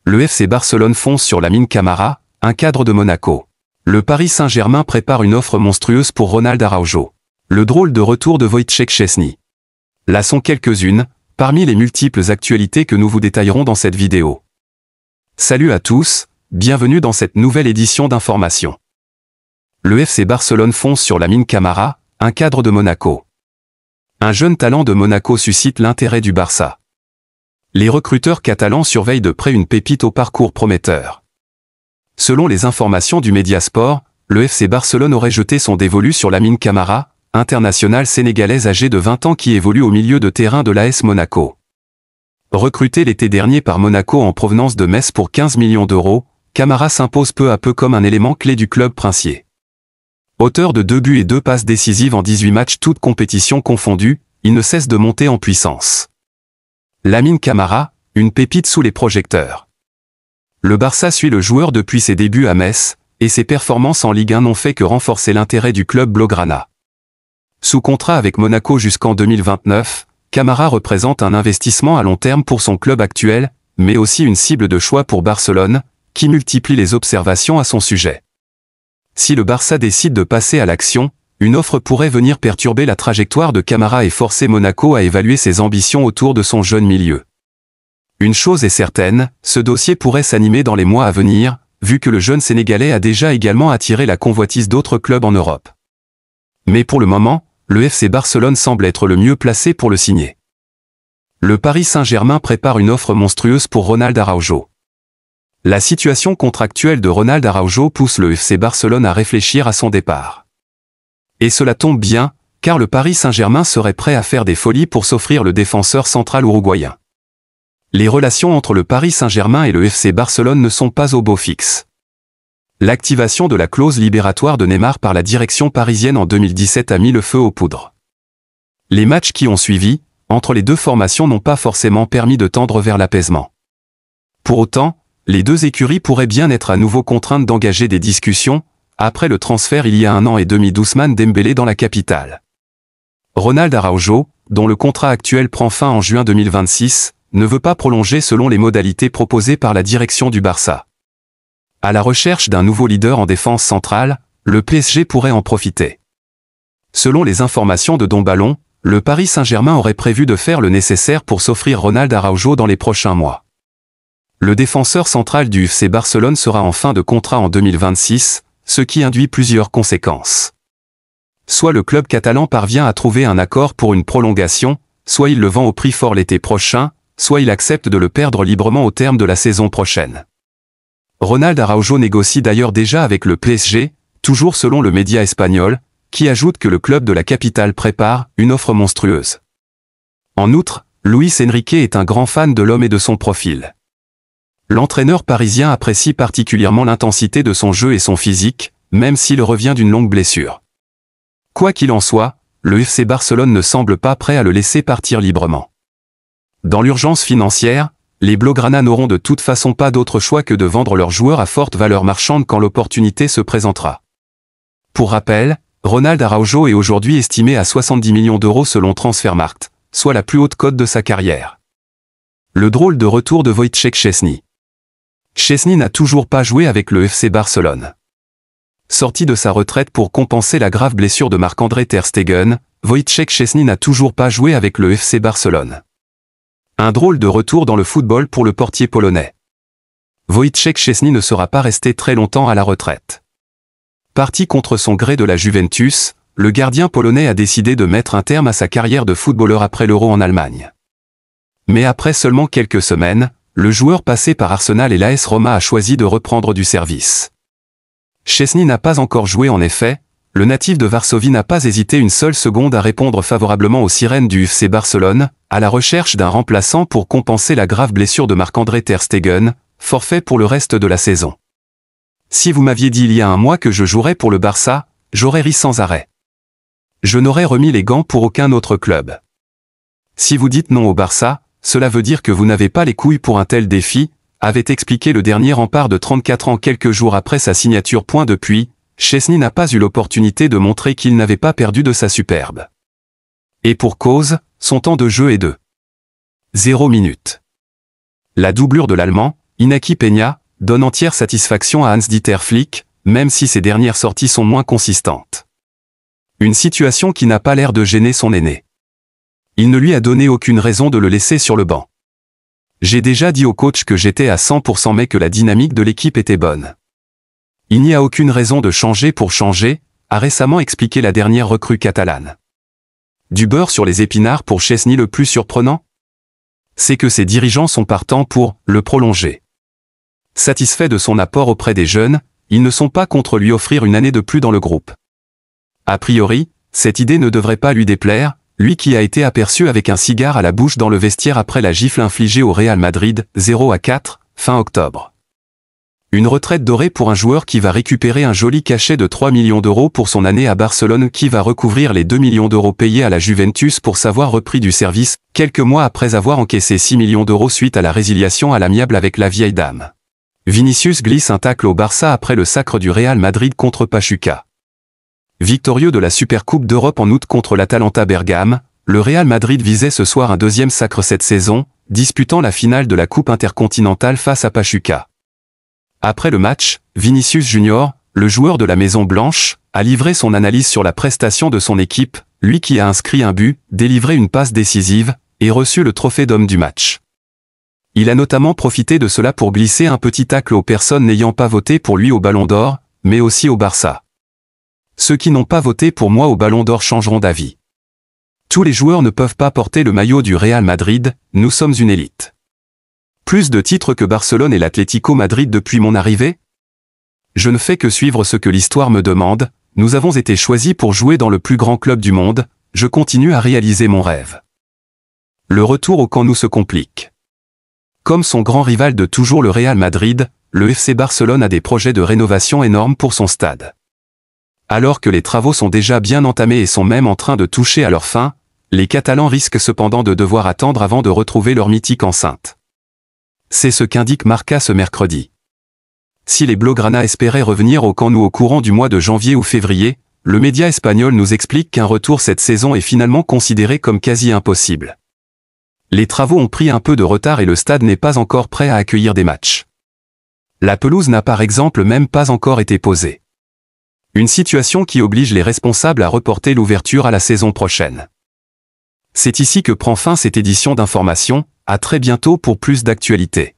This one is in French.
Le FC Barcelone fonce sur Lamine Camara, un cadre de Monaco. Le Paris Saint-Germain prépare une offre monstrueuse pour Ronald Araujo. Le drôle de retour de Wojciech Szczęsny. Là sont quelques-unes, parmi les multiples actualités que nous vous détaillerons dans cette vidéo. Salut à tous, bienvenue dans cette nouvelle édition d'Information. Le FC Barcelone fonce sur Lamine Camara, un cadre de Monaco. Un jeune talent de Monaco suscite l'intérêt du Barça. Les recruteurs catalans surveillent de près une pépite au parcours prometteur. Selon les informations du Mediasport, le FC Barcelone aurait jeté son dévolu sur Lamine Camara, international sénégalais âgé de 20 ans qui évolue au milieu de terrain de l'AS Monaco. Recruté l'été dernier par Monaco en provenance de Metz pour 15 millions d'euros, Camara s'impose peu à peu comme un élément clé du club princier. Auteur de 2 buts et 2 passes décisives en 18 matchs toutes compétitions confondues, il ne cesse de monter en puissance. Lamine Camara, une pépite sous les projecteurs. Le Barça suit le joueur depuis ses débuts à Metz, et ses performances en Ligue 1 n'ont fait que renforcer l'intérêt du club blaugrana. Sous contrat avec Monaco jusqu'en 2029, Camara représente un investissement à long terme pour son club actuel, mais aussi une cible de choix pour Barcelone, qui multiplie les observations à son sujet. Si le Barça décide de passer à l'action, une offre pourrait venir perturber la trajectoire de Camara et forcer Monaco à évaluer ses ambitions autour de son jeune milieu. Une chose est certaine, ce dossier pourrait s'animer dans les mois à venir, vu que le jeune Sénégalais a déjà également attiré la convoitise d'autres clubs en Europe. Mais pour le moment, le FC Barcelone semble être le mieux placé pour le signer. Le Paris Saint-Germain prépare une offre monstrueuse pour Ronald Araujo. La situation contractuelle de Ronald Araujo pousse le FC Barcelone à réfléchir à son départ. Et cela tombe bien, car le Paris Saint-Germain serait prêt à faire des folies pour s'offrir le défenseur central uruguayen. Les relations entre le Paris Saint-Germain et le FC Barcelone ne sont pas au beau fixe. L'activation de la clause libératoire de Neymar par la direction parisienne en 2017 a mis le feu aux poudres. Les matchs qui ont suivi, entre les deux formations n'ont pas forcément permis de tendre vers l'apaisement. Pour autant, les deux écuries pourraient bien être à nouveau contraintes d'engager des discussions, après le transfert il y a 1 an et demi d'Ousmane Dembélé dans la capitale. Ronald Araujo, dont le contrat actuel prend fin en juin 2026, ne veut pas prolonger selon les modalités proposées par la direction du Barça. À la recherche d'un nouveau leader en défense centrale, le PSG pourrait en profiter. Selon les informations de Don Ballon, le Paris Saint-Germain aurait prévu de faire le nécessaire pour s'offrir Ronald Araujo dans les prochains mois. Le défenseur central du FC Barcelone sera en fin de contrat en 2026, ce qui induit plusieurs conséquences. Soit le club catalan parvient à trouver un accord pour une prolongation, soit il le vend au prix fort l'été prochain, soit il accepte de le perdre librement au terme de la saison prochaine. Ronald Araujo négocie d'ailleurs déjà avec le PSG, toujours selon le média espagnol, qui ajoute que le club de la capitale prépare une offre monstrueuse. En outre, Luis Enrique est un grand fan de l'homme et de son profil. L'entraîneur parisien apprécie particulièrement l'intensité de son jeu et son physique, même s'il revient d'une longue blessure. Quoi qu'il en soit, le FC Barcelone ne semble pas prêt à le laisser partir librement. Dans l'urgence financière, les blaugrana n'auront de toute façon pas d'autre choix que de vendre leurs joueurs à forte valeur marchande quand l'opportunité se présentera. Pour rappel, Ronald Araujo est aujourd'hui estimé à 70 millions d'euros selon Transfermarkt, soit la plus haute cote de sa carrière. Le drôle de retour de Wojciech Szczęsny. Szczęsny n'a toujours pas joué avec le FC Barcelone. Sorti de sa retraite pour compenser la grave blessure de Marc-André ter Stegen, Wojciech Szczęsny n'a toujours pas joué avec le FC Barcelone. Un drôle de retour dans le football pour le portier polonais. Wojciech Szczęsny ne sera pas resté très longtemps à la retraite. Parti contre son gré de la Juventus, le gardien polonais a décidé de mettre un terme à sa carrière de footballeur après l'Euro en Allemagne. Mais après seulement quelques semaines, le joueur passé par Arsenal et l'AS Roma a choisi de reprendre du service. Szczęsny n'a pas encore joué en effet, le natif de Varsovie n'a pas hésité une seule seconde à répondre favorablement aux sirènes du FC Barcelone, à la recherche d'un remplaçant pour compenser la grave blessure de Marc-André ter Stegen, forfait pour le reste de la saison. Si vous m'aviez dit il y a un mois que je jouerais pour le Barça, j'aurais ri sans arrêt. Je n'aurais remis les gants pour aucun autre club. Si vous dites non au Barça, cela veut dire que vous n'avez pas les couilles pour un tel défi, avait expliqué le dernier rempart de 34 ans quelques jours après sa signature. Depuis, Szczęsny n'a pas eu l'opportunité de montrer qu'il n'avait pas perdu de sa superbe. Et pour cause, son temps de jeu est de 0 minutes. La doublure de l'Allemand, Inaki Peña donne entière satisfaction à Hans-Dieter Flick, même si ses dernières sorties sont moins consistantes. Une situation qui n'a pas l'air de gêner son aîné. Il ne lui a donné aucune raison de le laisser sur le banc. J'ai déjà dit au coach que j'étais à 100% mais que la dynamique de l'équipe était bonne. Il n'y a aucune raison de changer pour changer, a récemment expliqué la dernière recrue catalane. Du beurre sur les épinards pour Szczęsny. Le plus surprenant, c'est que ses dirigeants sont partants pour le prolonger. Satisfaits de son apport auprès des jeunes, ils ne sont pas contre lui offrir une année de plus dans le groupe. A priori, cette idée ne devrait pas lui déplaire, lui qui a été aperçu avec un cigare à la bouche dans le vestiaire après la gifle infligée au Real Madrid, 0-4, fin octobre. Une retraite dorée pour un joueur qui va récupérer un joli cachet de 3 millions d'euros pour son année à Barcelone, qui va recouvrir les 2 millions d'euros payés à la Juventus pour s'avoir repris du service, quelques mois après avoir encaissé 6 millions d'euros suite à la résiliation à l'amiable avec la vieille dame. Vinicius glisse un tacle au Barça après le sacre du Real Madrid contre Pachuca. Victorieux de la Supercoupe d'Europe en août contre l'Atalanta Bergame, le Real Madrid visait ce soir un deuxième sacre cette saison, disputant la finale de la Coupe intercontinentale face à Pachuca. Après le match, Vinicius Junior, le joueur de la Maison Blanche, a livré son analyse sur la prestation de son équipe, lui qui a inscrit un but, délivré une passe décisive, et reçu le trophée d'homme du match. Il a notamment profité de cela pour glisser un petit tacle aux personnes n'ayant pas voté pour lui au Ballon d'Or, mais aussi au Barça. Ceux qui n'ont pas voté pour moi au Ballon d'Or changeront d'avis. Tous les joueurs ne peuvent pas porter le maillot du Real Madrid, nous sommes une élite. Plus de titres que Barcelone et l'Atlético Madrid depuis mon arrivée? Je ne fais que suivre ce que l'histoire me demande, nous avons été choisis pour jouer dans le plus grand club du monde, je continue à réaliser mon rêve. Le retour au Camp Nou se complique. Comme son grand rival de toujours le Real Madrid, le FC Barcelone a des projets de rénovation énormes pour son stade. Alors que les travaux sont déjà bien entamés et sont même en train de toucher à leur fin, les Catalans risquent cependant de devoir attendre avant de retrouver leur mythique enceinte. C'est ce qu'indique Marca ce mercredi. Si les Blaugrana espéraient revenir au Camp Nou au courant du mois de janvier ou février, le média espagnol nous explique qu'un retour cette saison est finalement considéré comme quasi impossible. Les travaux ont pris un peu de retard et le stade n'est pas encore prêt à accueillir des matchs. La pelouse n'a par exemple même pas encore été posée. Une situation qui oblige les responsables à reporter l'ouverture à la saison prochaine. C'est ici que prend fin cette édition d'information, à très bientôt pour plus d'actualités.